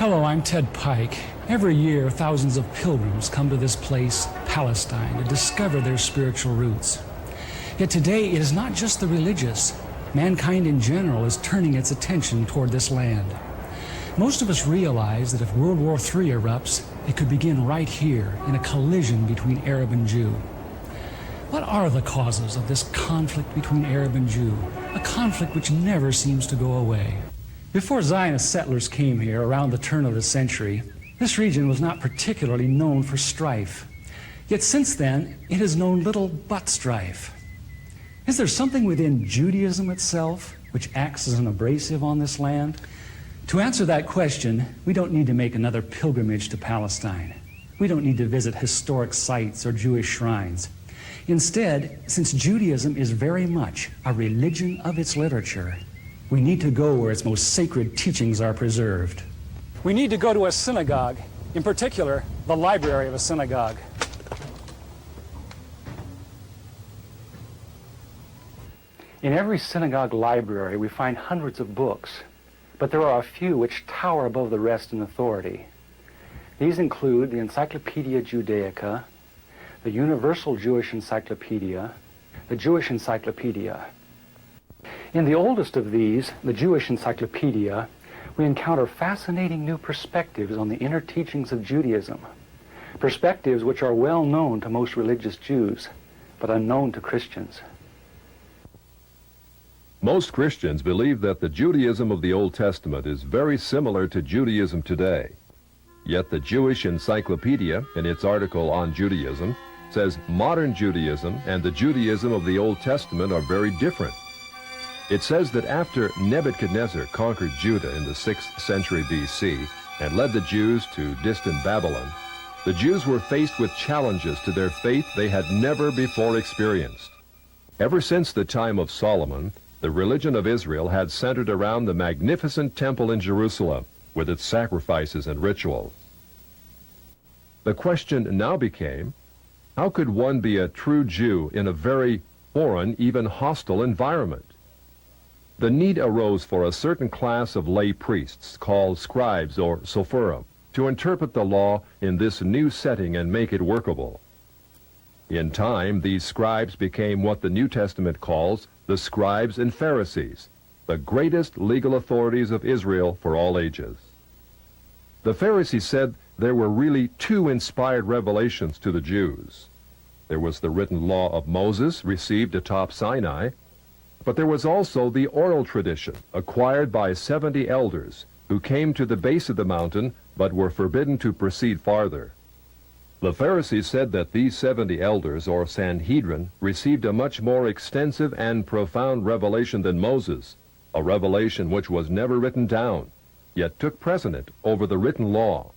Hello, I'm Ted Pike. Every year, thousands of pilgrims come to this place, Palestine, to discover their spiritual roots. Yet today, it is not just the religious. Mankind in general is turning its attention toward this land. Most of us realize that if World War III erupts, it could begin right here in a collision between Arab and Jew. What are the causes of this conflict between Arab and Jew, a conflict which never seems to go away? Before Zionist settlers came here around the turn of the century, this region was not particularly known for strife. Yet since then, it has known little but strife. Is there something within Judaism itself which acts as an abrasive on this land? To answer that question, we don't need to make another pilgrimage to Palestine. We don't need to visit historic sites or Jewish shrines. Instead, since Judaism is very much a religion of its literature, we need to go where its most sacred teachings are preserved. We need to go to a synagogue, in particular, the library of a synagogue. In every synagogue library, we find hundreds of books, but there are a few which tower above the rest in authority. These include the Encyclopedia Judaica, the Universal Jewish Encyclopedia, the Jewish Encyclopedia. In the oldest of these, the Jewish Encyclopedia, we encounter fascinating new perspectives on the inner teachings of Judaism, perspectives which are well known to most religious Jews, but unknown to Christians. Most Christians believe that the Judaism of the Old Testament is very similar to Judaism today. Yet the Jewish Encyclopedia, in its article on Judaism, says modern Judaism and the Judaism of the Old Testament are very different. It says that after Nebuchadnezzar conquered Judah in the 6th century BC and led the Jews to distant Babylon, the Jews were faced with challenges to their faith they had never before experienced. Ever since the time of Solomon, the religion of Israel had centered around the magnificent temple in Jerusalem with its sacrifices and rituals. The question now became, how could one be a true Jew in a very foreign, even hostile environment? The need arose for a certain class of lay priests called scribes or sopherim to interpret the law in this new setting and make it workable. In time, these scribes became what the New Testament calls the scribes and Pharisees, the greatest legal authorities of Israel for all ages. The Pharisees said there were really two inspired revelations to the Jews. There was the written law of Moses received atop Sinai, but there was also the oral tradition acquired by 70 elders who came to the base of the mountain but were forbidden to proceed farther. The Pharisees said that these 70 elders, or Sanhedrin, received a much more extensive and profound revelation than Moses, a revelation which was never written down, yet took precedent over the written law.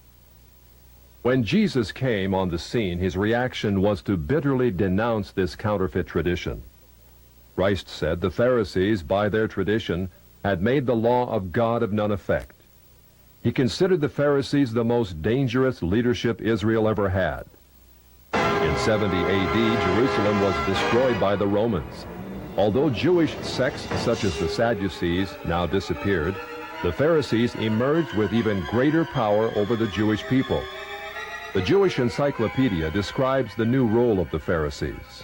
When Jesus came on the scene, his reaction was to bitterly denounce this counterfeit tradition. Christ said the Pharisees, by their tradition, had made the law of God of none effect. He considered the Pharisees the most dangerous leadership Israel ever had. In 70 AD, Jerusalem was destroyed by the Romans. Although Jewish sects such as the Sadducees now disappeared, the Pharisees emerged with even greater power over the Jewish people. The Jewish Encyclopedia describes the new role of the Pharisees.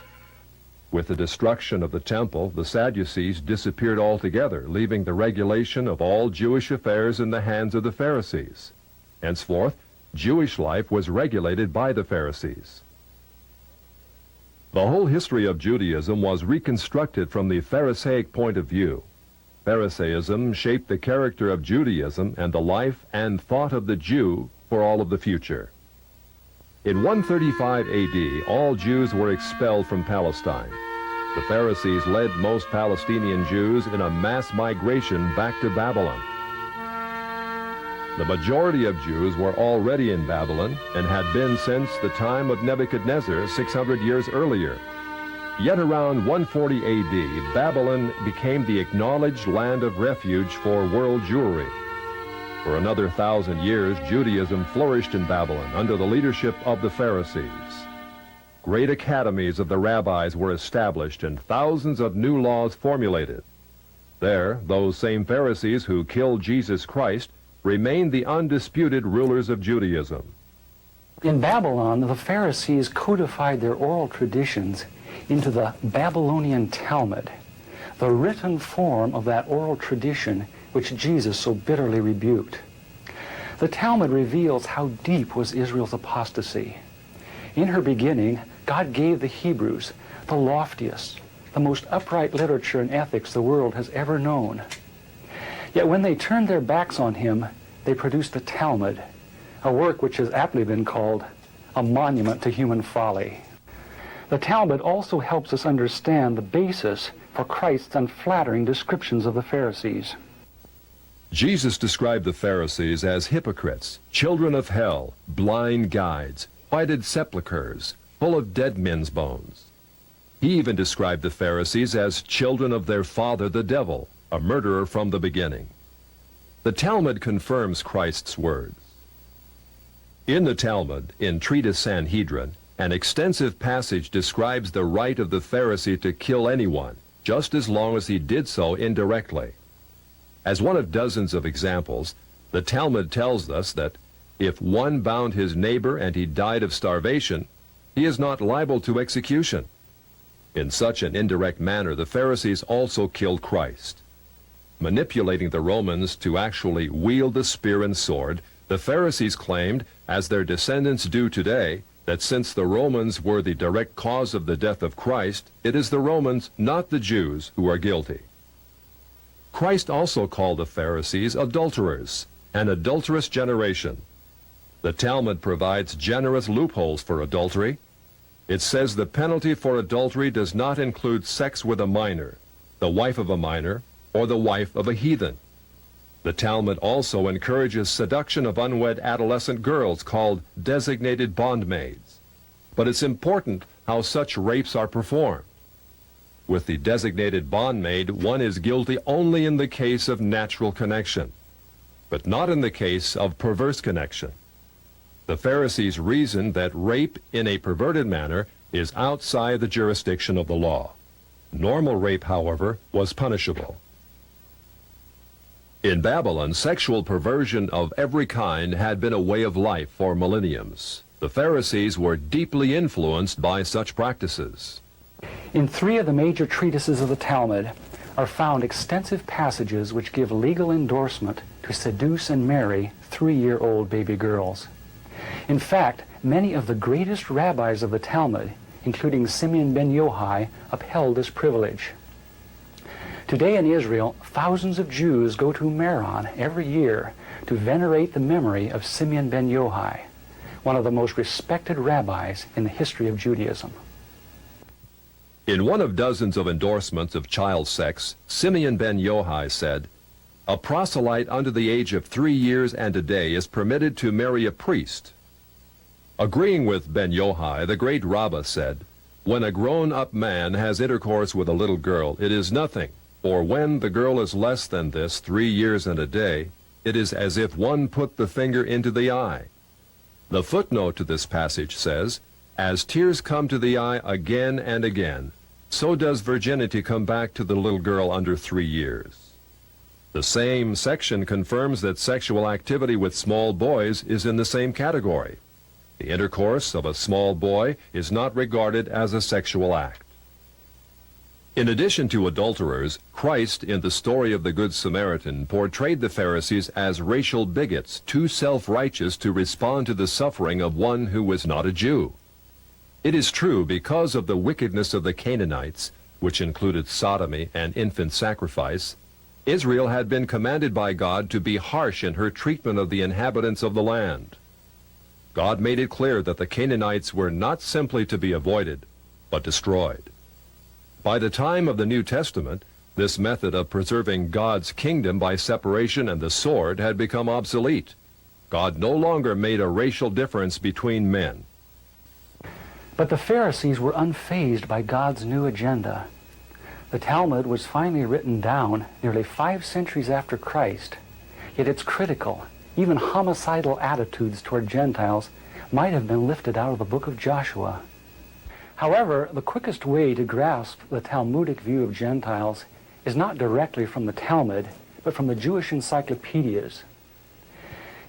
With the destruction of the temple, the Sadducees disappeared altogether, leaving the regulation of all Jewish affairs in the hands of the Pharisees. Henceforth, Jewish life was regulated by the Pharisees. The whole history of Judaism was reconstructed from the Pharisaic point of view. Pharisaism shaped the character of Judaism and the life and thought of the Jew for all of the future. In 135 AD, all Jews were expelled from Palestine. The Pharisees led most Palestinian Jews in a mass migration back to Babylon. The majority of Jews were already in Babylon and had been since the time of Nebuchadnezzar 600 years earlier. Yet around 140 AD, Babylon became the acknowledged land of refuge for world Jewry. For another 1,000 years, Judaism flourished in Babylon under the leadership of the Pharisees. Great academies of the rabbis were established and thousands of new laws formulated. There, those same Pharisees who killed Jesus Christ remained the undisputed rulers of Judaism. In Babylon, the Pharisees codified their oral traditions into the Babylonian Talmud, the written form of that oral tradition which Jesus so bitterly rebuked. The Talmud reveals how deep was Israel's apostasy. In her beginning, God gave the Hebrews the loftiest, the most upright literature and ethics the world has ever known. Yet when they turned their backs on him, they produced the Talmud, a work which has aptly been called a monument to human folly. The Talmud also helps us understand the basis for Christ's unflattering descriptions of the Pharisees. Jesus described the Pharisees as hypocrites, children of hell, blind guides, whited sepulchres, full of dead men's bones. He even described the Pharisees as children of their father the devil, a murderer from the beginning. The Talmud confirms Christ's words. In the Talmud, in Treatise Sanhedrin, an extensive passage describes the right of the Pharisee to kill anyone, just as long as he did so indirectly. As one of dozens of examples, the Talmud tells us that if one bound his neighbor and he died of starvation, he is not liable to execution. In such an indirect manner, the Pharisees also killed Christ. Manipulating the Romans to actually wield the spear and sword, the Pharisees claimed, as their descendants do today, that since the Romans were the direct cause of the death of Christ, it is the Romans, not the Jews, who are guilty. Christ also called the Pharisees adulterers, an adulterous generation. The Talmud provides generous loopholes for adultery. It says the penalty for adultery does not include sex with a minor, the wife of a minor, or the wife of a heathen. The Talmud also encourages seduction of unwed adolescent girls called designated bondmaids. But it's important how such rapes are performed. With the designated bondmaid, one is guilty only in the case of natural connection, but not in the case of perverse connection. The Pharisees reasoned that rape in a perverted manner is outside the jurisdiction of the law. Normal rape, however, was punishable. In Babylon, sexual perversion of every kind had been a way of life for millenniums. The Pharisees were deeply influenced by such practices. In 3 of the major treatises of the Talmud are found extensive passages which give legal endorsement to seduce and marry 3-year-old baby girls. In fact, many of the greatest rabbis of the Talmud, including Simeon ben Yochai, upheld this privilege. Today in Israel, thousands of Jews go to Meron every year to venerate the memory of Simeon ben Yochai, one of the most respected rabbis in the history of Judaism. In one of dozens of endorsements of child sex, Simeon ben Yochai said, "A proselyte under the age of 3 years and a day is permitted to marry a priest." Agreeing with ben Yochai, the great rabbah said, "When a grown-up man has intercourse with a little girl, it is nothing, for when the girl is less than this, 3 years and a day, it is as if one put the finger into the eye." The footnote to this passage says, "As tears come to the eye again and again, so does virginity come back to the little girl under 3 years." The same section confirms that sexual activity with small boys is in the same category. The intercourse of a small boy is not regarded as a sexual act. In addition to adulterers, Christ, in the story of the Good Samaritan, portrayed the Pharisees as racial bigots, too self-righteous to respond to the suffering of one who was not a Jew. It is true, because of the wickedness of the Canaanites, which included sodomy and infant sacrifice, Israel had been commanded by God to be harsh in her treatment of the inhabitants of the land. God made it clear that the Canaanites were not simply to be avoided, but destroyed. By the time of the New Testament, this method of preserving God's kingdom by separation and the sword had become obsolete. God no longer made a racial difference between men. But the Pharisees were unfazed by God's new agenda. The Talmud was finally written down nearly 5 centuries after Christ, yet its critical, even homicidal attitudes toward Gentiles might have been lifted out of the book of Joshua. However, the quickest way to grasp the Talmudic view of Gentiles is not directly from the Talmud, but from the Jewish encyclopedias.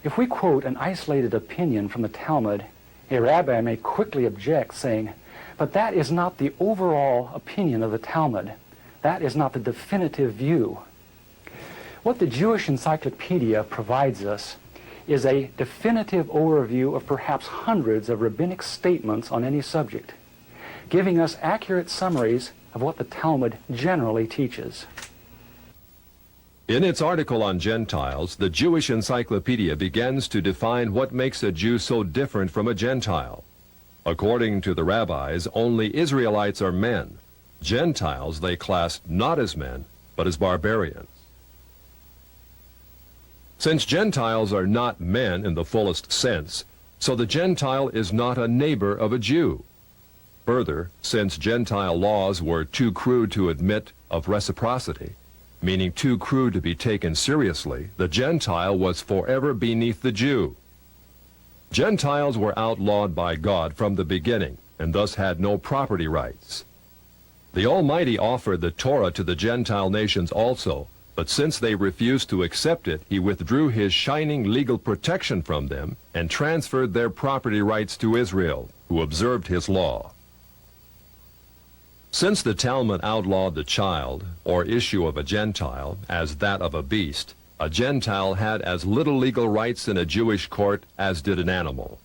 If we quote an isolated opinion from the Talmud, a rabbi may quickly object, saying, "But that is not the overall opinion of the Talmud. That is not the definitive view." What the Jewish Encyclopedia provides us is a definitive overview of perhaps hundreds of rabbinic statements on any subject, giving us accurate summaries of what the Talmud generally teaches. In its article on Gentiles, the Jewish Encyclopedia begins to define what makes a Jew so different from a Gentile. According to the rabbis, only Israelites are men. Gentiles they class not as men, but as barbarians. Since Gentiles are not men in the fullest sense, so the Gentile is not a neighbor of a Jew. Further, since Gentile laws were too crude to admit of reciprocity, meaning too crude to be taken seriously, the Gentile was forever beneath the Jew. Gentiles were outlawed by God from the beginning, and thus had no property rights. The Almighty offered the Torah to the Gentile nations also, but since they refused to accept it, he withdrew his shining legal protection from them and transferred their property rights to Israel, who observed his law. Since the Talmud outlawed the child, or issue of a Gentile, as that of a beast, a Gentile had as little legal rights in a Jewish court as did an animal.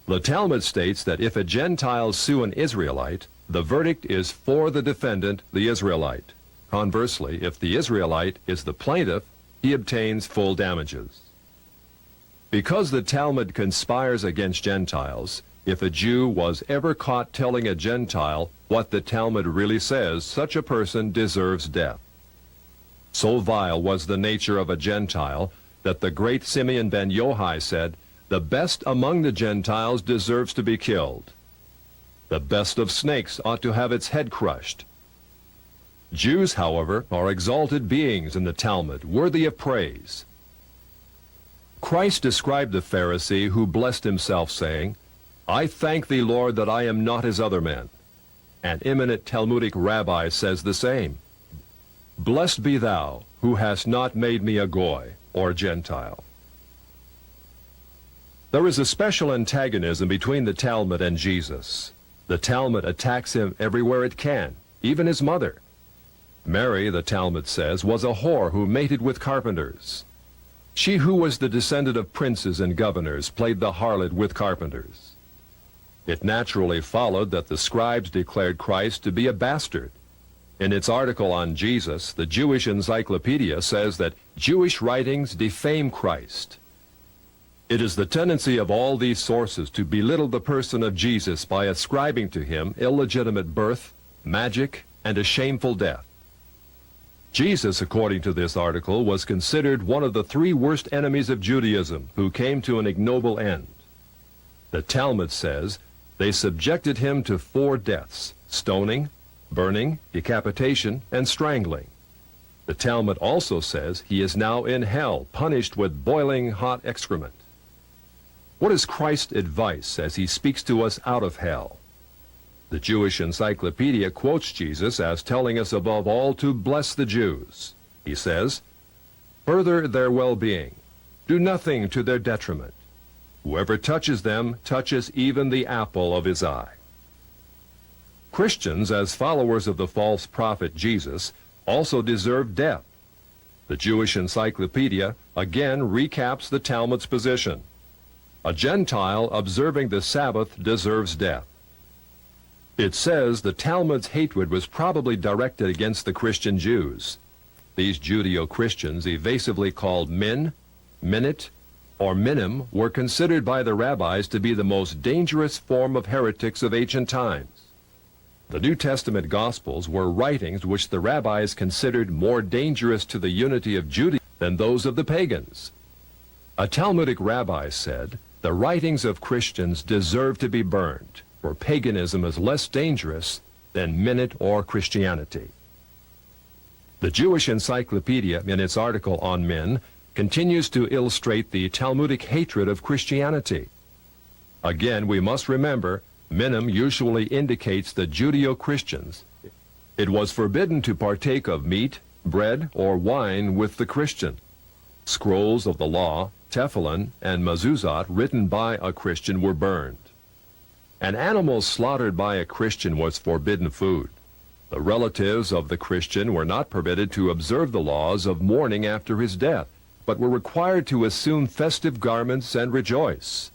The Talmud states that if a Gentile sue an Israelite, the verdict is for the defendant, the Israelite. Conversely, if the Israelite is the plaintiff, he obtains full damages. Because the Talmud conspires against Gentiles, if a Jew was ever caught telling a Gentile what the Talmud really says, such a person deserves death. So vile was the nature of a Gentile that the great Simeon ben Yohai said, "The best among the Gentiles deserves to be killed. The best of snakes ought to have its head crushed." Jews, however, are exalted beings in the Talmud, worthy of praise. Christ described the Pharisee who blessed himself, saying, "I thank thee, Lord, that I am not as other men." An eminent Talmudic rabbi says the same. "Blessed be thou, who hast not made me a goy," or Gentile. There is a special antagonism between the Talmud and Jesus. The Talmud attacks him everywhere it can, even his mother. Mary, the Talmud says, was a whore who mated with carpenters. She who was the descendant of princes and governors played the harlot with carpenters. It naturally followed that the scribes declared Christ to be a bastard. In its article on Jesus, the Jewish Encyclopedia says that Jewish writings defame Christ. It is the tendency of all these sources to belittle the person of Jesus by ascribing to him illegitimate birth, magic, and a shameful death. Jesus, according to this article, was considered one of the three worst enemies of Judaism who came to an ignoble end. The Talmud says they subjected him to 4 deaths: stoning, burning, decapitation, and strangling. The Talmud also says he is now in hell, punished with boiling hot excrement. What is Christ's advice as he speaks to us out of hell? The Jewish Encyclopedia quotes Jesus as telling us above all to bless the Jews. He says, "Further their well-being. Do nothing to their detriment. Whoever touches them touches even the apple of his eye." Christians, as followers of the false prophet Jesus, also deserve death. The Jewish Encyclopedia again recaps the Talmud's position. A Gentile observing the Sabbath deserves death. It says the Talmud's hatred was probably directed against the Christian Jews. These Judeo-Christians, evasively called min, minute, or minim, were considered by the rabbis to be the most dangerous form of heretics of ancient times. The New Testament Gospels were writings which the rabbis considered more dangerous to the unity of Judaism than those of the pagans. A Talmudic rabbi said, "The writings of Christians deserve to be burned, for paganism is less dangerous than minute or Christianity." The Jewish Encyclopedia, in its article on men, continues to illustrate the Talmudic hatred of Christianity. Again, we must remember, minim usually indicates the Judeo-Christians. It was forbidden to partake of meat, bread, or wine with the Christian. Scrolls of the law, tefillin, and mezuzot written by a Christian were burned. An animal slaughtered by a Christian was forbidden food. The relatives of the Christian were not permitted to observe the laws of mourning after his death, but were required to assume festive garments and rejoice.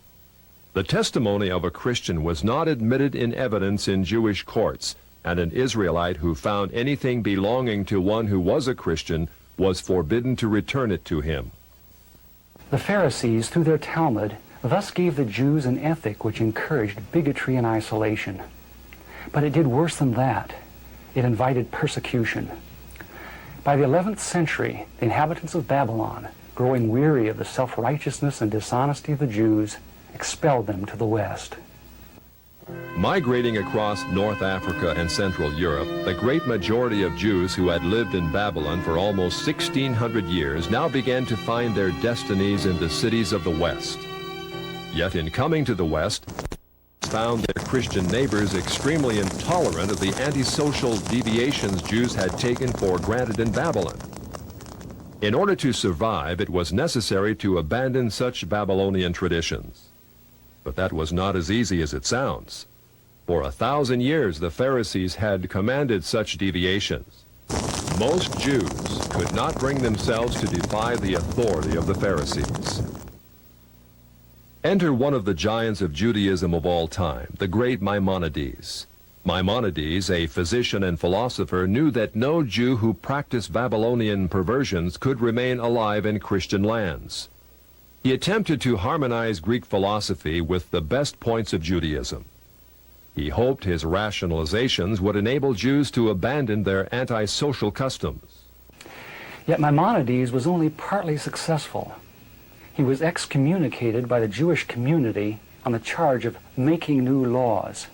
The testimony of a Christian was not admitted in evidence in Jewish courts, and an Israelite who found anything belonging to one who was a Christian was forbidden to return it to him. The Pharisees, through their Talmud, thus gave the Jews an ethic which encouraged bigotry and isolation. But it did worse than that. It invited persecution. By the 11th century, the inhabitants of Babylon, growing weary of the self-righteousness and dishonesty of the Jews, expelled them to the west. Migrating across North Africa and Central Europe, the great majority of Jews who had lived in Babylon for almost 1,600 years now began to find their destinies in the cities of the West. Yet in coming to the West, found their Christian neighbors extremely intolerant of the antisocial deviations Jews had taken for granted in Babylon. In order to survive, it was necessary to abandon such Babylonian traditions. But that was not as easy as it sounds. For 1,000 years, the Pharisees had commanded such deviations. Most Jews could not bring themselves to defy the authority of the Pharisees. Enter one of the giants of Judaism of all time, the great Maimonides. Maimonides, a physician and philosopher, knew that no Jew who practiced Babylonian perversions could remain alive in Christian lands. He attempted to harmonize Greek philosophy with the best points of Judaism. He hoped his rationalizations would enable Jews to abandon their antisocial customs. Yet Maimonides was only partly successful. He was excommunicated by the Jewish community on the charge of making new laws.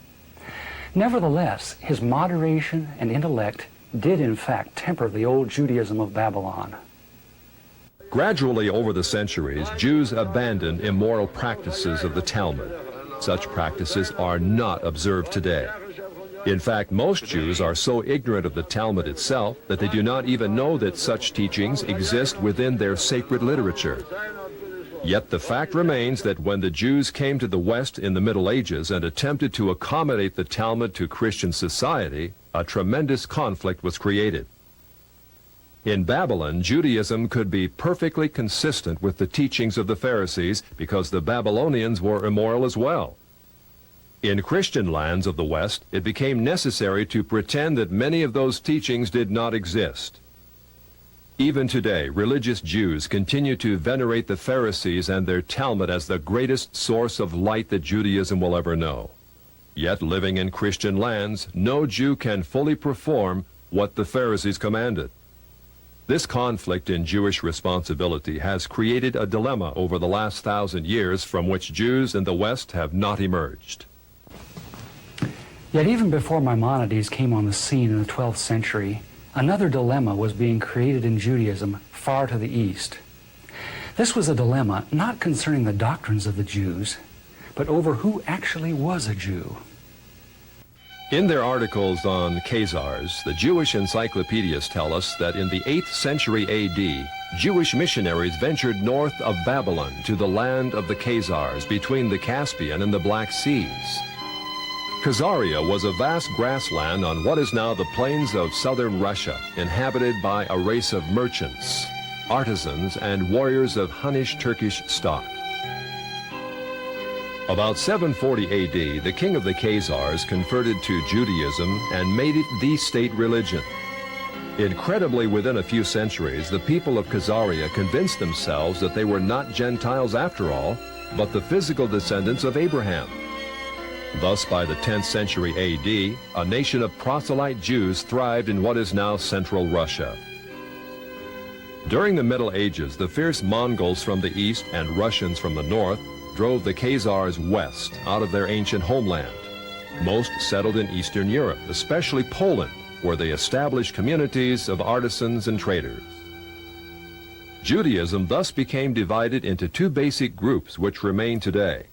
Nevertheless, his moderation and intellect did in fact temper the old Judaism of Babylon. Gradually over the centuries, Jews abandoned immoral practices of the Talmud. Such practices are not observed today. In fact, most Jews are so ignorant of the Talmud itself that they do not even know that such teachings exist within their sacred literature. Yet the fact remains that when the Jews came to the West in the Middle Ages and attempted to accommodate the Talmud to Christian society, a tremendous conflict was created. In Babylon, Judaism could be perfectly consistent with the teachings of the Pharisees because the Babylonians were immoral as well. In Christian lands of the West, it became necessary to pretend that many of those teachings did not exist. Even today, religious Jews continue to venerate the Pharisees and their Talmud as the greatest source of light that Judaism will ever know. Yet, living in Christian lands, no Jew can fully perform what the Pharisees commanded. This conflict in Jewish responsibility has created a dilemma over the last 1,000 years from which Jews in the West have not emerged. Yet even before Maimonides came on the scene in the 12th century, another dilemma was being created in Judaism far to the east. This was a dilemma not concerning the doctrines of the Jews, but over who actually was a Jew. In their articles on Khazars, the Jewish encyclopedias tell us that in the 8th century A.D., Jewish missionaries ventured north of Babylon to the land of the Khazars between the Caspian and the Black Seas. Khazaria was a vast grassland on what is now the plains of southern Russia, inhabited by a race of merchants, artisans, and warriors of Hunnish Turkish stock. About 740 A.D., the king of the Khazars converted to Judaism and made it the state religion. Incredibly, within a few centuries, the people of Khazaria convinced themselves that they were not Gentiles after all, but the physical descendants of Abraham. Thus, by the 10th century A.D., a nation of proselyte Jews thrived in what is now central Russia. During the Middle Ages, the fierce Mongols from the east and Russians from the north drove the Khazars west out of their ancient homeland. Most settled in Eastern Europe, especially Poland, where they established communities of artisans and traders. Judaism thus became divided into two basic groups which remain today: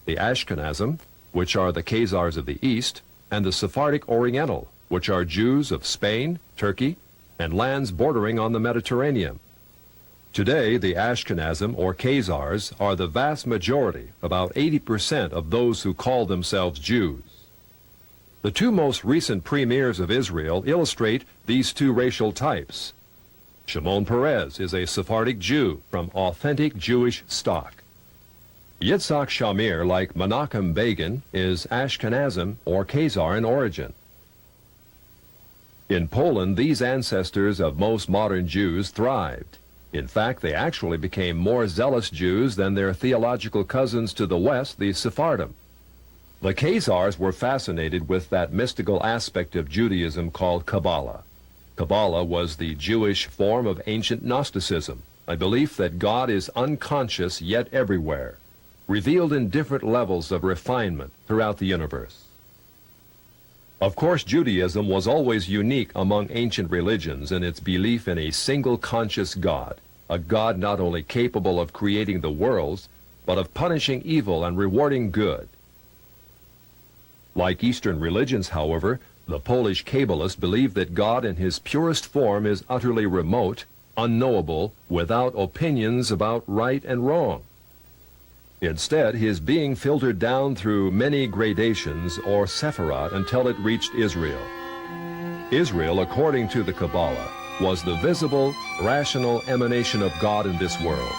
the Ashkenazim, which are the Khazars of the East, and the Sephardic Oriental, which are Jews of Spain, Turkey, and lands bordering on the Mediterranean. Today, the Ashkenazim or Khazars are the vast majority, about 80% of those who call themselves Jews. The two most recent premiers of Israel illustrate these two racial types. Shimon Peres is a Sephardic Jew from authentic Jewish stock. Yitzhak Shamir, like Menachem Begin, is Ashkenazim or Khazar in origin. In Poland, these ancestors of most modern Jews thrived. In fact, they actually became more zealous Jews than their theological cousins to the west, the Sephardim. The Khazars were fascinated with that mystical aspect of Judaism called Kabbalah. Kabbalah was the Jewish form of ancient Gnosticism, a belief that God is unconscious yet everywhere, revealed in different levels of refinement throughout the universe. Of course, Judaism was always unique among ancient religions in its belief in a single conscious God, a God not only capable of creating the worlds, but of punishing evil and rewarding good. Like Eastern religions, however, the Polish Kabbalists believe that God in his purest form is utterly remote, unknowable, without opinions about right and wrong. Instead, his being filtered down through many gradations or sephirot until it reached Israel. Israel, according to the Kabbalah, was the visible, rational emanation of God in this world.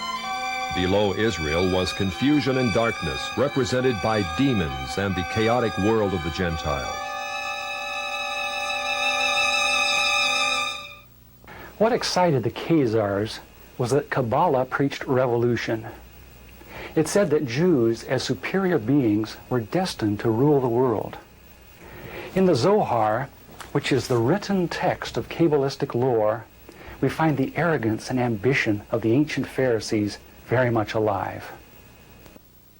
Below Israel was confusion and darkness, represented by demons and the chaotic world of the Gentiles. What excited the Khazars was that Kabbalah preached revolution. It said that Jews, as superior beings, were destined to rule the world. In the Zohar, which is the written text of Kabbalistic lore, we find the arrogance and ambition of the ancient Pharisees very much alive.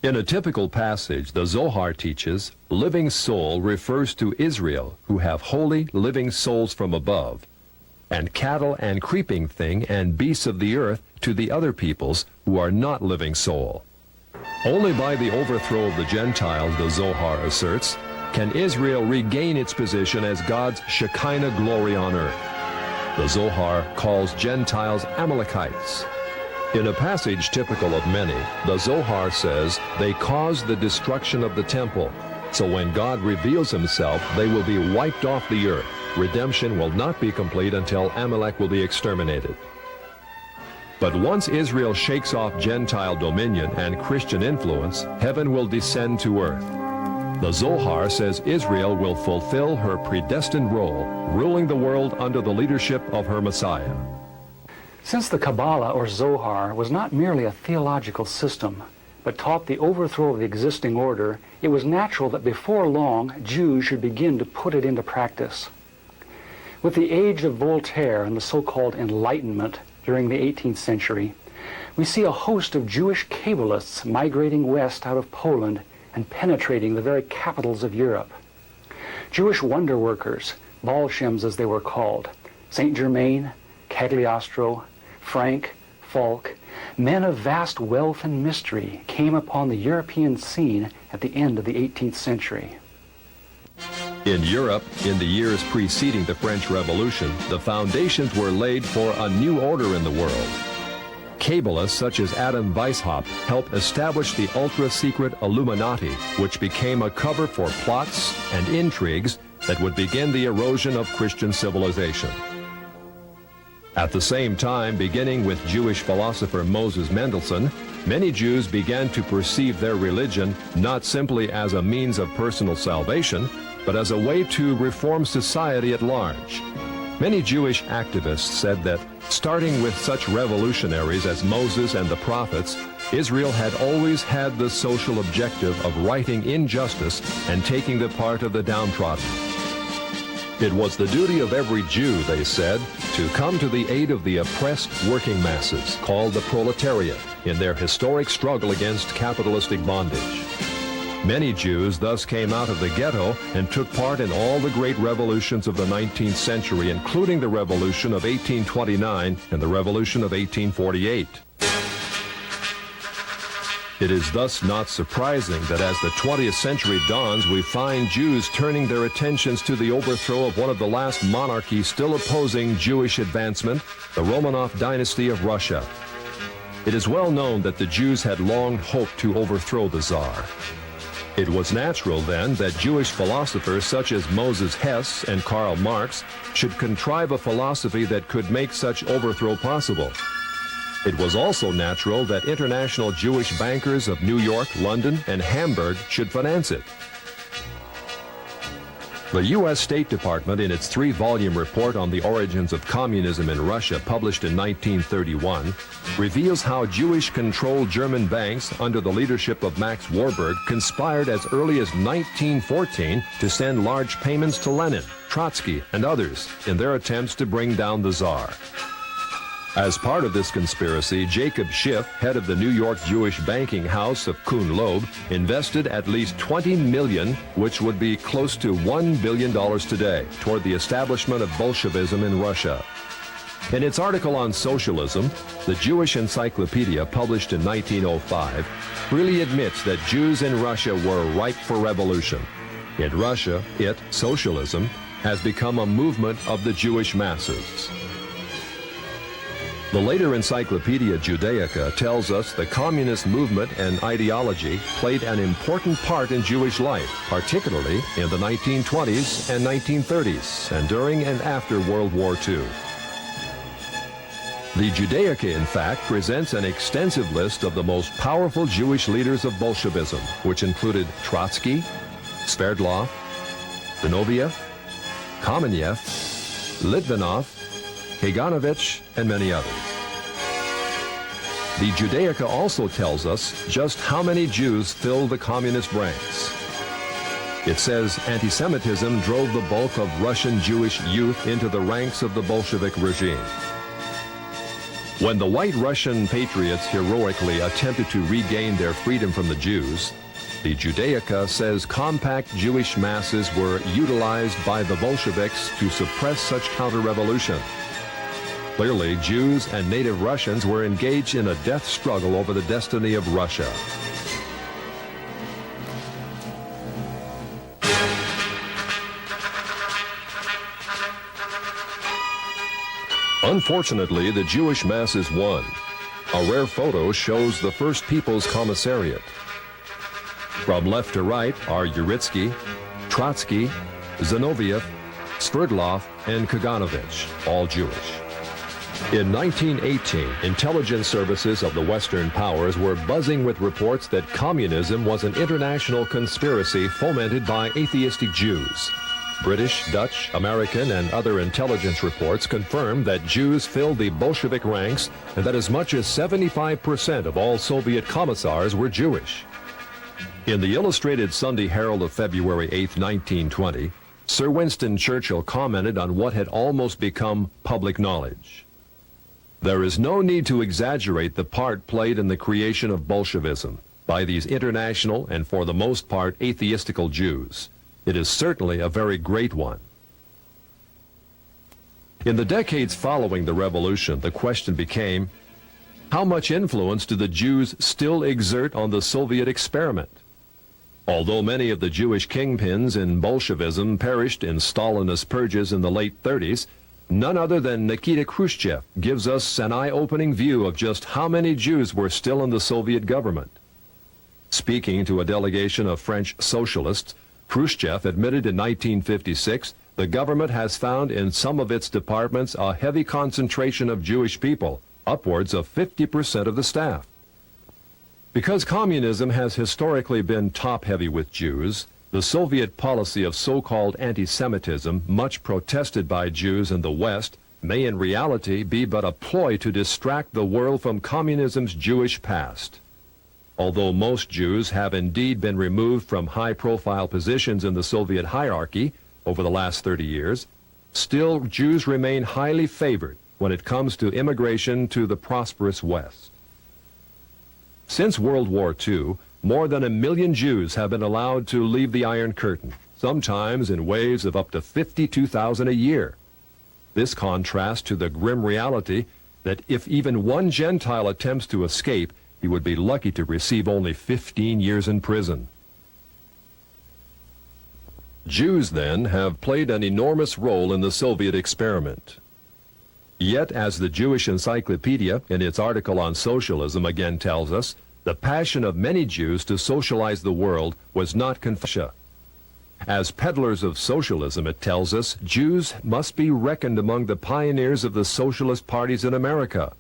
In a typical passage, the Zohar teaches, living soul refers to Israel, who have holy living souls from above, and cattle and creeping thing and beasts of the earth to the other peoples who are not living soul. Only by the overthrow of the Gentiles, the Zohar asserts, can Israel regain its position as God's Shekinah glory on earth. The Zohar calls Gentiles Amalekites. In a passage typical of many, the Zohar says they caused the destruction of the temple. So when God reveals himself, they will be wiped off the earth. Redemption will not be complete until Amalek will be exterminated. But once Israel shakes off Gentile dominion and Christian influence, heaven will descend to earth. The Zohar says Israel will fulfill her predestined role, ruling the world under the leadership of her Messiah. Since the Kabbalah or Zohar was not merely a theological system, but taught the overthrow of the existing order, it was natural that before long Jews should begin to put it into practice. With the age of Voltaire and the so-called Enlightenment during the 18th century, we see a host of Jewish Kabbalists migrating west out of Poland and penetrating the very capitals of Europe. Jewish wonder workers, Bolshems as they were called, Saint Germain, Cagliostro, Frank, Falk, men of vast wealth and mystery came upon the European scene at the end of the 18th century. In Europe, in the years preceding the French Revolution, the foundations were laid for a new order in the world. Kabbalists such as Adam Weishaupt helped establish the ultra-secret Illuminati, which became a cover for plots and intrigues that would begin the erosion of Christian civilization. At the same time, beginning with Jewish philosopher Moses Mendelssohn, many Jews began to perceive their religion not simply as a means of personal salvation, but as a way to reform society at large. Many Jewish activists said that, starting with such revolutionaries as Moses and the prophets, Israel had always had the social objective of righting injustice and taking the part of the downtrodden. It was the duty of every Jew, they said, to come to the aid of the oppressed working masses, called the proletariat, in their historic struggle against capitalistic bondage. Many Jews thus came out of the ghetto and took part in all the great revolutions of the 19th century, including the Revolution of 1829 and the Revolution of 1848. It is thus not surprising that as the 20th century dawns, we find Jews turning their attentions to the overthrow of one of the last monarchies still opposing Jewish advancement, the Romanov dynasty of Russia. It is well known that the Jews had long hoped to overthrow the Tsar. It was natural then that Jewish philosophers such as Moses Hess and Karl Marx should contrive a philosophy that could make such overthrow possible. It was also natural that international Jewish bankers of New York, London, and Hamburg should finance it. The U.S. State Department, in its 3-volume report on the origins of communism in Russia, published in 1931, reveals how Jewish-controlled German banks under the leadership of Max Warburg conspired as early as 1914 to send large payments to Lenin, Trotsky, and others in their attempts to bring down the Tsar. As part of this conspiracy, Jacob Schiff, head of the New York Jewish banking house of Kuhn Loeb, invested at least $20 million, which would be close to $1 billion today, toward the establishment of Bolshevism in Russia. In its article on socialism, the Jewish Encyclopedia, published in 1905, freely admits that Jews in Russia were ripe for revolution. In Russia, socialism, has become a movement of the Jewish masses. The later Encyclopedia Judaica tells us the communist movement and ideology played an important part in Jewish life, particularly in the 1920s and 1930s, and during and after World War II. The Judaica, in fact, presents an extensive list of the most powerful Jewish leaders of Bolshevism, which included Trotsky, Sverdlov, Zinoviev, Kamenev, Litvinov, Kaganovich, and many others. The Judaica also tells us just how many Jews filled the communist ranks. It says anti-Semitism drove the bulk of Russian Jewish youth into the ranks of the Bolshevik regime. When the White Russian patriots heroically attempted to regain their freedom from the Jews, the Judaica says compact Jewish masses were utilized by the Bolsheviks to suppress such counter-revolution. Clearly, Jews and native Russians were engaged in a death struggle over the destiny of Russia. Unfortunately, the Jewish masses won. A rare photo shows the First People's Commissariat. From left to right are Uritsky, Trotsky, Zinoviev, Sverdlov, and Kaganovich, all Jewish. In 1918, intelligence services of the Western powers were buzzing with reports that communism was an international conspiracy fomented by atheistic Jews. British, Dutch, American, and other intelligence reports confirmed that Jews filled the Bolshevik ranks and that as much as 75% of all Soviet commissars were Jewish. In the Illustrated Sunday Herald of February 8, 1920, Sir Winston Churchill commented on what had almost become public knowledge. There is no need to exaggerate the part played in the creation of Bolshevism by these international and for the most part atheistical Jews. It is certainly a very great one. In the decades following the revolution, the question became, how much influence do the Jews still exert on the Soviet experiment? Although many of the Jewish kingpins in Bolshevism perished in Stalinist purges in the late 30s, none other than Nikita Khrushchev gives us an eye-opening view of just how many Jews were still in the Soviet government. Speaking to a delegation of French socialists, Khrushchev admitted in 1956 the government has found in some of its departments a heavy concentration of Jewish people, upwards of 50% of the staff. Because communism has historically been top-heavy with Jews, the Soviet policy of so-called anti-Semitism, much protested by Jews in the West, may in reality be but a ploy to distract the world from communism's Jewish past. Although most Jews have indeed been removed from high-profile positions in the Soviet hierarchy over the last 30 years, still Jews remain highly favored when it comes to immigration to the prosperous West. Since World War II, more than 1 million Jews have been allowed to leave the Iron Curtain, sometimes in waves of up to 52,000 a year. This contrasts to the grim reality that if even one Gentile attempts to escape, he would be lucky to receive only 15 years in prison. Jews, then, have played an enormous role in the Soviet experiment. Yet, as the Jewish Encyclopedia, in its article on socialism, again tells us, the passion of many Jews to socialize the world was not confession. As peddlers of socialism, it tells us, Jews must be reckoned among the pioneers of the socialist parties in America.